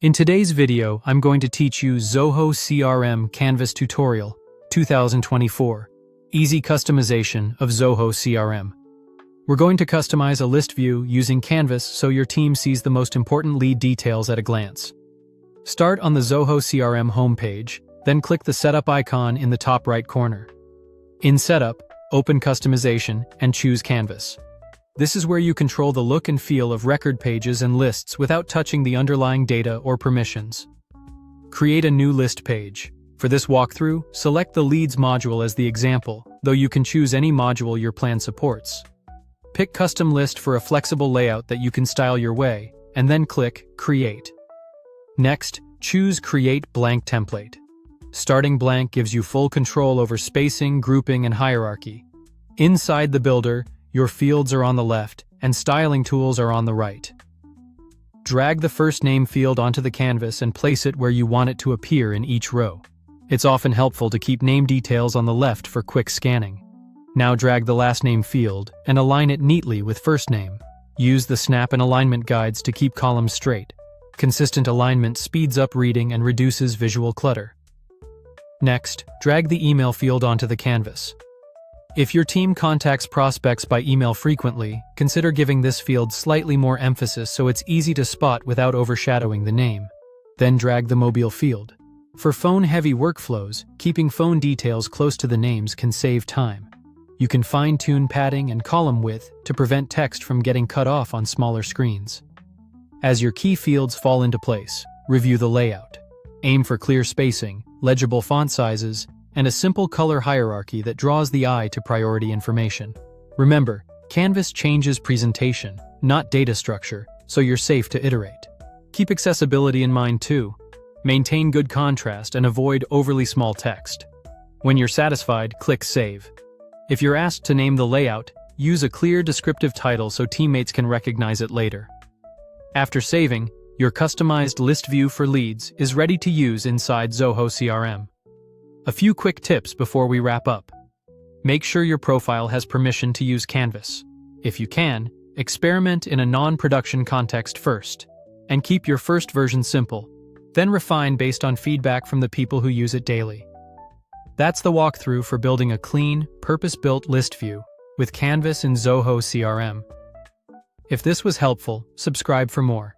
In today's video, I'm going to teach you Zoho CRM Canvas Tutorial 2024, Easy Customization of Zoho CRM. We're going to customize a list view using Canvas so your team sees the most important lead details at a glance. Start on the Zoho CRM homepage, then click the Setup icon in the top right corner. In Setup, open Customization and choose Canvas. This is where you control the look and feel of record pages and lists without touching the underlying data or permissions. Create a new list page. For this walkthrough, select the Leads module as the example, though you can choose any module your plan supports. Pick Custom List for a flexible layout that you can style your way, and then click Create. Next, choose Create Blank Template. Starting blank gives you full control over spacing, grouping, and hierarchy. Inside the builder, your fields are on the left, and styling tools are on the right. Drag the first name field onto the canvas and place it where you want it to appear in each row. It's often helpful to keep name details on the left for quick scanning. Now drag the last name field and align it neatly with first name. Use the snap and alignment guides to keep columns straight. Consistent alignment speeds up reading and reduces visual clutter. Next, drag the email field onto the canvas. If your team contacts prospects by email frequently, consider giving this field slightly more emphasis so it's easy to spot without overshadowing the name. Then drag the mobile field. For phone-heavy workflows, keeping phone details close to the names can save time. You can fine-tune padding and column width to prevent text from getting cut off on smaller screens. As your key fields fall into place, review the layout. Aim for clear spacing, legible font sizes, and a simple color hierarchy that draws the eye to priority information. Remember, Canvas changes presentation, not data structure, so you're safe to iterate. Keep accessibility in mind too. Maintain good contrast and avoid overly small text. When you're satisfied, click Save. If you're asked to name the layout, use a clear descriptive title so teammates can recognize it later. After saving, your customized list view for leads is ready to use inside Zoho CRM. A few quick tips before we wrap up. Make sure your profile has permission to use Canvas. If you can, experiment in a non-production context first, and keep your first version simple, then refine based on feedback from the people who use it daily. That's the walkthrough for building a clean, purpose-built list view with Canvas in Zoho CRM. If this was helpful, subscribe for more.